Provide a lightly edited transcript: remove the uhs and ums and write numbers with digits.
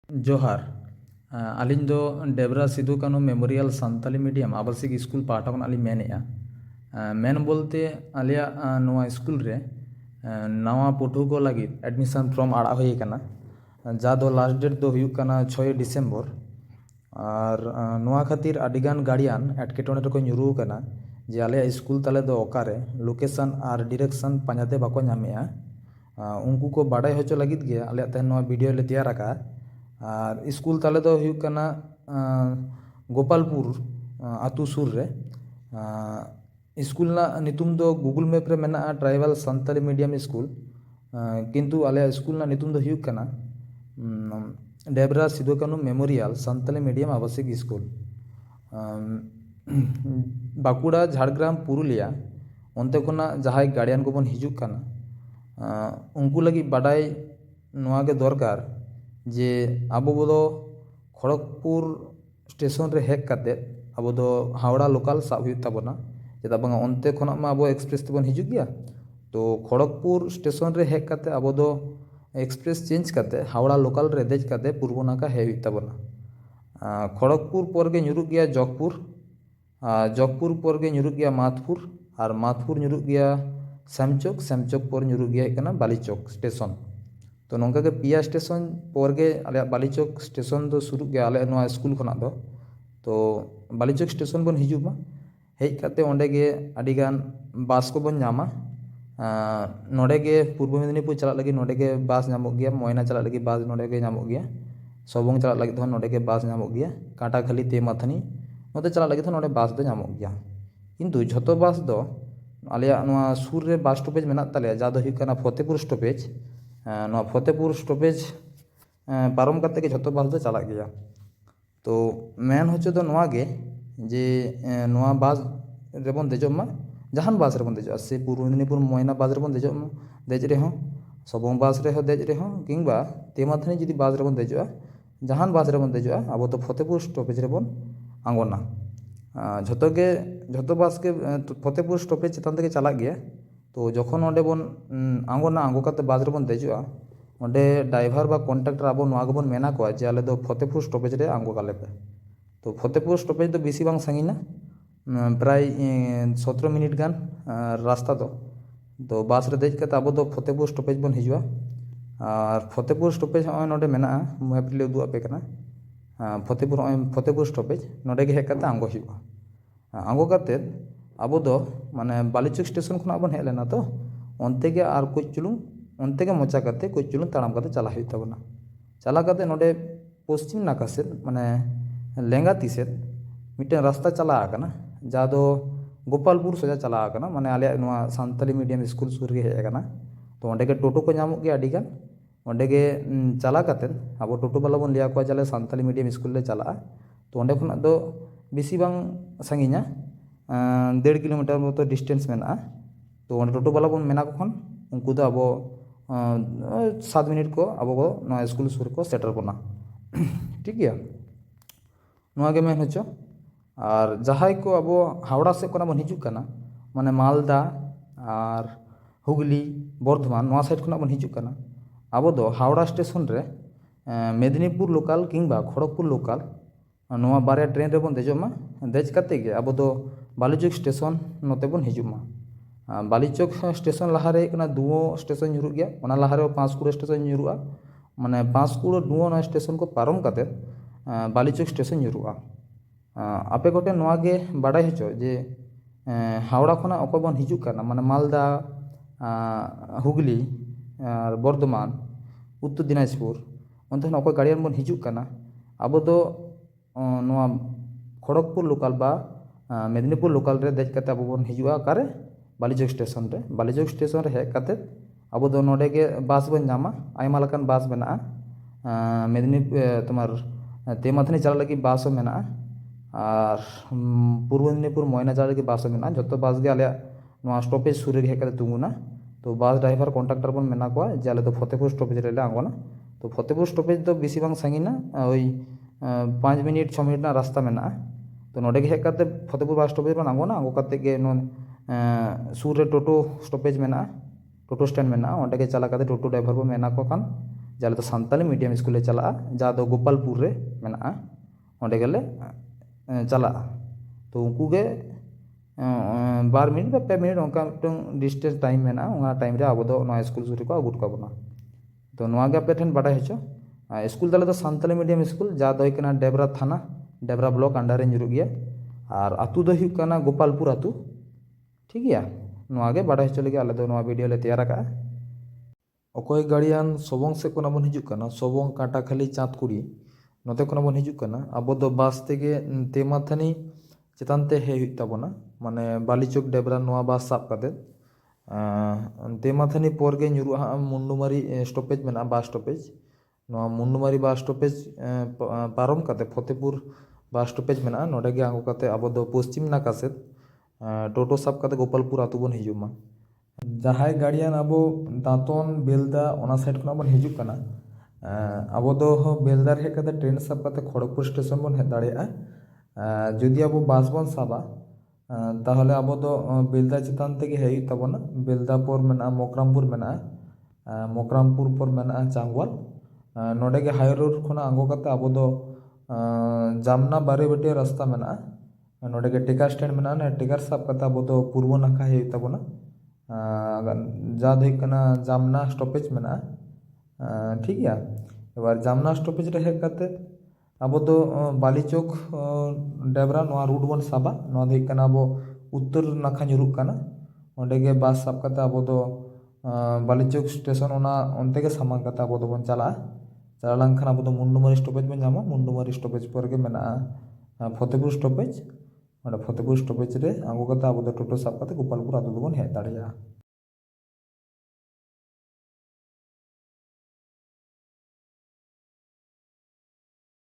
जोहार अलिंग दो Debra Sido Kanhu memorial Santali medium आवासिक स्कूल पाठा खन अलिंग मेनेआ मेन बोलते आलिया नोआ स्कूल रे नवा पठुआ को लगी एडमिशन फॉर्म आड़ा हुई कना जा दो लास्ट डेट दो हुयुक कना 6 डिसेम्बर और नोआ खातिर अडिगान गार्डियन एटकेटोने रको ᱧᱩᱨᱩ कना जे आले स्कूल ताले दो ओकारे लोकेशन और डायरेक्शन पांजाते बाको ᱧᱟᱢᱮᱜᱼᱟ उनको को बाडाय होचो लगित गे आले तेन नोआ वीडियो ले तैयार आका और स्कूल ताले दो हुयुक कना गोपालपुर आतु सुर रे स्कूल ना नितुम दो गूगल मैप रे मेना ट्राइबल सानताली मीडियम स्कूल किंतु आले स्कूल ना नितुम दो हुयुक कना डेबरा सिदु कानू मेमोरियल सानताली मीडियम आवासिक स्कूल बाकुड़ा झाड़ग्राम पुरुलिया उनते खुना जहां गार्डियन को बन हिजुक कना उनको लगी बाडाय नोआ के दरकार जे आबो बोदो खड़गपुर स्टेशन रे हेक काते आबो दो हावड़ा लोकल साब हुयुक ताबोना चेदा बांगा उनते खुना मा आबो एक्सप्रेस तेबन हिजुक गया तो खड़गपुर स्टेशन रे हेक काते आबो दो एक्सप्रेस चेंज काते हावड़ा लोकल रे देज काते पूर्व नाका हे हुयुक ताबोना खड़गपुर पर गे ᱧᱩᱨᱩᱜ गया जगपुर जगपुर पर गे ᱧᱩᱨᱩᱜ गया माथपुर और माथपुर ᱧᱩᱨᱩᱜ गया सैमचोक सैमचोक पर ᱧᱩᱨᱩᱜ गया कना बालीचोक स्टेशन तो नौका के पिया स्टेशन पर गे आले बालीचोक स्टेशन दो शुरू गया आले नोआ स्कूल खना दो तो बालीचोक स्टेशन बन हिजुमा हेज काते ओंडे गे अडिगान बास को बन नामा नोडे गे पूर्व मेदिनीपुर चला लगी नोडे गे बास नामो गया मोयना चला लगी बास नोडे गे नामो गया सबोंग चला लगी तो नोडे गे बास नामो गया काटा खाली तेमाथनी नोते चला लगी तो नोडे बास दो नामो गया किंतु झोतो बास दो आलिया नोआ सुर रे बास स्टॉपेज मेना ताले जा दो हुयुक कना फतेहपुर स्टॉपेज नोआ फतेहपुर स्टॉपेज पारम काते के झोतो बास दो चला गया तो मेन होचे दो नोआ गे जे नोआ बास रेबन देजोमा जहान बास रेबन देजो से पूर्व मेदिनीपुर मोयना बास रेबन देजो देज रे हो सबोंग बास रे हो देज रे हो किंबा तेमाथनी जुदी बास रेबन देजो जहान बास रेबन देजो आबो तो फतेहपुर स्टॉपेज रेबन आंगोना झोतो बास के फतेहपुर स्टॉपेज चेतान तेगे चला गया तो जखन ओंडे बन आंगोना आंगो काते बास रेबन देजो ओंडे ड्राइवर बा कॉन्ट्रैक्टर आबो नोआ गेबन मेना को जे आले दो फतेहपुर स्टॉपेज रे आंगो काले पे तो फतेहपुर स्टॉपेज दो बेसी बांग सांगिना प्राय 17 मिनट गान रास्ता तो बास रे देज काते आबो दो फतेहपुर स्टॉपेज बन हिजुआ और फतेहपुर स्टॉपेज नोडे मेना मैप ले उदुआ पे कना फतेहपुर स्टॉपेज नोडे गे हेक काते आंगो हिजुआ आंगो काते आबो दो माने बालीचोक स्टेशन खुना बन हेज लेना तो ओनते गे आर कुछ चुलुंग ओनते गे मोचा काते कुछ चुलुंग ताड़ाम काते चला हुयुक ताबोना चला काते नोडे पश्चिम नाका सेद माने लेंगा ती सेद मिटन रास्ता चला आकना जा दो गोपालपुर सोजा चला आकना माने आले नोआ सानताली मीडियम स्कूल सुर गे हेज आकना तो ओंडे गे टोटो को ᱧᱟᱢᱚᱜ ᱜᱮᱭᱟ ᱟᱹᱰᱤ ᱜᱟᱱ ᱚᱸᱰᱮ ᱜᱮ ᱪᱟᱞᱟ ᱠᱟᱛᱮᱫ ᱟᱵᱚ ᱴᱳᱴᱳ ᱵᱟᱞᱟ ᱵᱚᱱ ᱞᱟᱹᱭᱟ ᱠᱚᱣᱟ ᱡᱟᱞᱮ ᱥᱟᱱᱛᱟᱞᱤ ᱢᱤᱰᱤᱭᱟᱢ ᱥᱠᱩᱞ ᱞᱮ ᱪᱟᱞᱟᱜᱼᱟ तो ओंडे खनाग दो बेसी बांग सांगिना 1.5 किलोमीटर मतो डिस्टेंस मेना तो ओंडे टोटो बाला बन मेना को खन उनको दो आबो 7 मिनट को आबो को नोआ स्कूल सुर को सेटर बना ठीक गया नोआ गे मेन होचो और जहां को अब हावड़ा से बन हिजुक कना माने मालदा और हुगली बर्धमान नोआ साइड खुना बन हिजुक कना अब दो हावड़ा स्टेशन रे मेदिनीपुर लोकल किंबा खड़गपुर लोकल नोआ बारे ट्रेन रे बन देजोमा देज काते गे अब दो बालीचोक स्टेशन नोते बन हिजुमा बालीचोक स्टेशन लहा रे कना दुओ स्टेशन ᱧᱩᱨᱩᱜ गया ओना लहा रे पांचकुड़ा स्टेशन ᱧᱩᱨᱩᱜᱼᱟ माने पांचकुड़ा दुओ ना स्टेशन को पारम काते बालीचोक स्टेशन ᱧᱩᱨᱩᱜᱼᱟ आपे गोटे नोआ गे बाडाय होचो जे हावड़ा खुना अको बन हिजुक कना माने मालदा हुगली और बर्धमान उत्तर दिनाजपुर उनते अको गाड़ियन बन हिजुक कना अब दो नोआ खड़गपुर लोकल बा मेदिनीपुर लोकल रे देज काते अब बन हिजुआ कारे बालीचोक स्टेशन रे हेज काते अब दो नोडे गे बास बन नामा आयमा लकान बास मेना मेदिनीपुर तुम्हार तेमाथनी चला लगी बास मेना और पूर्व मेदिनीपुर मोयना चला लगी बास मेना जो बास गे आले नोआ स्टॉपेज सुर रे हेज काते तुंगुना तो बास ड्राइवर कॉन्ट्रैक्टर बन मेना को जे आले दो फतेहपुर स्टॉपेज रे ले आंगोना तो फतेहपुर स्टॉपेज दो बेसी बांग सांगिना ओई 5 मिनट 6 मिनट ना रास्ता मेना तो नोडे गे हेज काते फतेहपुर बास स्टॉपेज बन आंगोना आंगो काते गे नो सुर रे टोटो स्टॉपेज मेना टोटो स्टैंड मेना ओंडे गे चला काते टोटो ड्राइवर बन मेना को खान ᱡᱮ ᱟᱞᱮ ᱫᱚ ᱥᱟᱱᱛᱟᱞᱤ ᱢᱤᱰᱤᱭᱟᱢ ᱥᱠᱩᱞ ᱞᱮ ᱪᱟᱞᱟᱜᱼᱟ, ᱡᱟᱦᱟᱸ ᱫᱚ ᱜᱳᱯᱟᱞᱯᱩᱨ ᱨᱮ ᱢᱮᱱᱟᱜᱼᱟ, ᱚᱸᱰᱮ ᱜᱮᱞᱮ ᱪᱟᱞᱟᱜᱼᱟ᱾ ᱛᱚ ᱩᱱᱠᱩ ᱜᱮ 2 ᱢᱤᱱᱤᱴ ᱵᱟ 2 ᱢᱤᱱᱤᱴ ᱚᱱᱠᱟ ᱢᱤᱫᱴᱟᱝ ᱰᱤᱥᱴᱮᱱᱥ ᱴᱟᱭᱤᱢ ᱢᱮᱱᱟᱜᱼᱟ, ᱚᱱᱟ ᱴᱟᱭᱤᱢ ᱨᱮ ᱟᱵᱚ ᱫᱚ ᱱᱚᱣᱟ ᱥᱠᱩᱞ ᱥᱩᱨ ᱨᱮᱠᱚ ᱟᱹᱜᱩ ᱦᱚᱴᱚ ᱠᱟᱵᱚᱱᱟ᱾ ᱛᱚ ᱱᱚᱣᱟ ᱜᱮ ᱟᱯᱮ ᱴᱷᱮᱱ ᱵᱟᱰᱟᱭ ᱦᱚᱪᱚ, ᱥᱠᱩᱞ ᱛᱟᱞᱮ ᱫᱚ ᱥᱟᱱᱛᱟᱞᱤ ᱢᱤᱰᱤᱭᱟᱢ ᱥᱠᱩल, ᱡᱟᱦᱟᱸ ᱫᱚ ᱦᱩᱭᱩᱜ ᱠᱟᱱᱟ ᱰᱮᱵᱨᱟ ᱛᱷᱟᱱᱟ, ᱰᱮᱵᱨᱟ ᱵᱞᱚᱠ ᱟন্ডার ᱨᱮ ᱧᱩᱨᱩᱜ ᱜᱮᱭᱟ, ᱟᱨ ᱟᱹᱛᱩ ᱫᱚ ᱦᱩᱭᱩᱜ ᱠᱟᱱᱟ ᱜᱳᱯᱟᱞᱯᱩᱨ ᱟᱹᱛᱩ, ᱴᱷᱤᱠ ᱜᱮᱭᱟ᱾ ᱱᱚᱣᱟ ᱜᱮ ᱵᱟᱰᱟᱭ ᱦᱚᱪᱚ ᱞᱟᱹᱜᱤᱫ ᱟᱞᱮ ᱫᱚ ᱱᱚᱣᱟ ᱵᱷᱤᱰᱤᱭᱳ ᱞᱮ ᱛᱮᱭᱟᱨ ᱟᱠᱟᱜᱼᱟ᱾ ᱚᱠᱚᱭ ᱜᱟᱲᱤᱭᱟᱱ ᱥᱚᱵᱚᱝ ᱥᱮᱫ ᱠᱷᱚᱱᱟᱜ ᱵᱚᱱ ᱦᱤᱡᱩᱜ ᱠᱟᱱᱟ, ᱥᱚᱵᱚᱝ ᱠᱟᱴᱟᱠᱷᱟᱹᱞᱤ ᱪᱟᱸᱫᱽᱠᱩᱲᱤ ᱱᱚᱛᱮ ᱠᱷᱚᱱᱟᱜ ᱵᱚᱱ ᱦᱤᱡᱩᱜ ᱠᱟᱱᱟ, ᱟᱵᱚ ᱫᱚ ᱵᱟᱥ ᱛᱮᱜᱮ ᱛᱮᱢᱟᱛᱷᱟᱱᱤ ᱪᱮᱛᱟᱱ ᱛᱮ ᱦᱮᱡ ᱦᱩᱭᱩᱜ ᱛᱟᱵᱚᱱᱟ, ᱢᱟᱱᱮ ᱵᱟᱞᱤᱪᱚᱠ ᱰᱮᱵᱨᱟ ᱱᱚᱣᱟ ᱵᱟᱥ ᱥᱟᱵ ᱠᱟᱛᱮᱫ ᱛᱮᱢᱟᱛᱷᱟᱱᱤ ᱯᱚᱨ ᱜᱮ ᱧᱩᱨᱩᱜᱼᱟ ᱦᱟᱸᱜ ᱢᱩᱱᱰᱩᱢᱟᱨᱤ ᱥᱴᱚᱯᱮᱡᱽ ᱢᱮᱱᱟᱜᱼᱟ, ᱵᱟᱥ ᱥᱴᱚᱯᱮᱡᱽ᱾ ᱱᱚᱣᱟ ᱢᱩᱱᱰᱩᱢᱟᱨᱤ ᱵᱟᱥ ᱥᱴᱚᱯᱮᱡᱽ ᱯᱟᱨᱚᱢ ᱠᱟᱛᱮ ᱯᱷᱚᱛᱮᱯᱩᱨ ᱵᱟᱥ ᱥᱴᱚᱯᱮᱡᱽ ᱢᱮᱱᱟᱜᱼᱟ, ᱱᱚᱸᱰᱮ ᱜᱮ ᱟᱬᱜᱚ ᱠᱟᱛᱮ ᱟᱵᱚ ᱫᱚ ᱯᱚᱥᱪᱤᱢ ᱱᱟᱠᱷᱟ ᱥᱮᱫ ᱴᱳᱴᱳ ᱥᱟᱵ ᱠᱟᱛᱮ ᱜᱳᱯᱟᱞᱯᱩᱨ ᱟᱹᱛᱩ ᱵᱚᱱ ᱦᱤᱡᱩᱜ ᱢᱟ᱾ ᱡᱟᱦᱟᱸᱭ ᱜᱟᱲᱤᱭᱟᱱ ᱟᱵᱚ ᱫᱟᱸᱛᱚᱱ ᱵᱮᱞᱫᱟ ᱚᱱᱟ ᱥᱟᱭᱤᱰ ᱠᱷᱚᱱᱟᱜ ᱵᱚᱱ ᱦᱤᱡᱩᱜ ᱠᱟᱱᱟ, ᱟᱵᱚ ᱫᱚ ᱵᱮᱞᱫᱟ ᱨᱮ ᱦᱮᱡ ᱠᱟᱛᱮ ᱴᱨᱮᱱ ᱥᱟᱵ ᱠᱟᱛᱮ ᱠᱷᱚᱲᱚᱜᱽᱯᱩᱨ ᱥᱴᱮᱥᱚᱱ ᱵᱚᱱ ᱦᱮᱡ ᱫᱟᱲᱮᱭᱟᱜᱼᱟ᱾ ᱡᱩᱫᱤ ᱟᱵᱚ ᱵᱟᱥ ᱵᱚᱱ ᱥᱟᱵᱟ, ᱛᱟᱦᱚᱞᱮ ᱟᱵᱚ ᱫᱚ ᱵᱮᱞᱫᱟ ᱪᱮᱛᱟᱱ ᱛᱮᱜᱮ ᱦᱮᱡ ᱦᱩᱭᱩᱜ ᱛᱟᱵᱚᱱᱟ᱾ ᱵᱮᱞᱫᱟ ᱯᱚᱨ ᱢᱮᱱᱟᱜᱼᱟ ᱢᱚᱠᱨᱟᱢᱯᱩᱨ ᱢᱮᱱᱟᱜᱼᱟ, ᱢᱚᱠᱨᱟᱢᱯᱩᱨ ᱯᱚᱨ ᱢᱮᱱᱟᱜᱼᱟ ᱪᱟᱝᱜᱚᱞ, ᱱᱚᱸᱰᱮ ᱜᱮ ᱦᱟᱭ ᱨᱳᱰ ᱠᱷᱚᱱᱟᱜ ᱟᱬᱜᱚ ᱠᱟᱛᱮ ᱟᱵᱚ ᱫᱚ ᱡᱟᱢᱱᱟ ᱵᱟᱨᱮᱵᱟᱹᱴᱤᱭᱟᱹ ᱨᱟᱥᱛᱟ ᱢᱮᱱᱟᱜᱼᱟ, ᱱᱚᱸᱰᱮ ᱜᱮ ᱴᱮᱠᱟᱨ ᱥᱴᱮᱱᱰ ᱢᱮᱱᱟᱜᱼᱟ, ᱴᱮᱠᱟᱨ ᱥᱟᱵ ᱠᱟᱛᱮ ᱟᱵᱚ ᱫᱚ ᱯᱩᱨᱵᱚ ᱱᱟᱠᱷᱟ ᱦᱮᱡ ᱦᱩᱭᱩᱜ ᱛᱟᱵᱚᱱᱟ᱾ ᱡᱟᱦᱟᱸ ᱫᱚ ᱦᱩᱭᱩᱜ ᱠᱟᱱᱟ ᱡᱟᱢᱱᱟ ᱥᱴᱚᱯᱮᱡᱽ ᱢᱮᱱᱟᱜᱼᱟ, ᱴᱷᱤক ᱜᱮᱭᱟ᱾ ᱮᱵᱟᱨ ᱡᱟᱢᱱᱟ ᱥᱴᱚᱯᱮᱡᱽ ᱨᱮ ᱦᱮᱡ ᱠᱟᱛᱮ ᱟᱵᱚ ᱫᱚ ᱵᱟᱞᱤᱪᱚᱠ ᱰᱮᱵᱨᱟ ᱱᱚᱣᱟ ᱨᱩᱴ ᱵᱚᱱ ᱥᱟᱵᱟ, ᱱᱚᱣᱟ ᱫᱚ ᱦᱩᱭᱩᱜ ᱠᱟᱱᱟ ᱟᱵᱚ ᱩᱛᱛᱚᱨ ᱱᱟᱠᱷᱟ ᱧᱩᱨᱩᱜ ᱠᱟᱱᱟ, ᱚᱸᱰᱮ ᱜᱮ ᱵᱟᱥ ᱥᱟᱵ ᱠᱟᱛᱮ ᱟᱵᱚ ᱫᱚ ᱵᱟᱞᱤᱪᱚᱠ ᱥᱴᱮᱥᱚᱱ ᱚᱱᱟ ᱚᱱᱛᱮ ᱜᱮ ᱥᱟᱢᱟᱝ ᱠᱟᱛᱮ ᱟᱵᱚ ᱫᱚᱵᱚᱱ ᱪᱟᱞᱟᱜᱼᱟ᱾ ᱪᱟᱞᱟᱣ ᱞᱮᱱᱠᱷᱟᱱ ᱟᱵᱚ ᱫᱚ ᱢᱩᱱᱰᱩᱢᱟᱨᱤ ᱥᱴᱚᱯᱮᱡᱽ ᱵᱚᱱ ᱧᱟᱢᱟ, ᱢᱩᱱᱰᱩᱢᱟᱨᱤ ᱥᱴᱚᱯᱮᱡᱽ ᱯᱚᱨ ᱜᱮ ᱢᱮᱱᱟᱜᱼᱟ ᱯᱷᱚᱛᱮᱯᱩᱨ ᱥᱴᱚᱯᱮᱡᱽ, ᱚᱸᱰᱮ ᱯᱷᱚᱛᱮᱯᱩᱨ ᱥᱴᱚᱯᱮᱡᱽ ᱨᱮ ᱟᱬᱜᱚ ᱠᱟᱛᱮ ᱟᱵᱚ ᱫᱚ ᱴᱳᱴᱳ ᱥᱟᱵ ᱠᱟᱛᱮ ᱜᱳᱯᱟᱞᱯᱩᱨ ᱟᱹᱛᱩ ᱫᱚᱵᱚᱱ ᱦᱮᱡ ᱫᱟᱲᱮᱭᱟᱜᱼᱟ᱾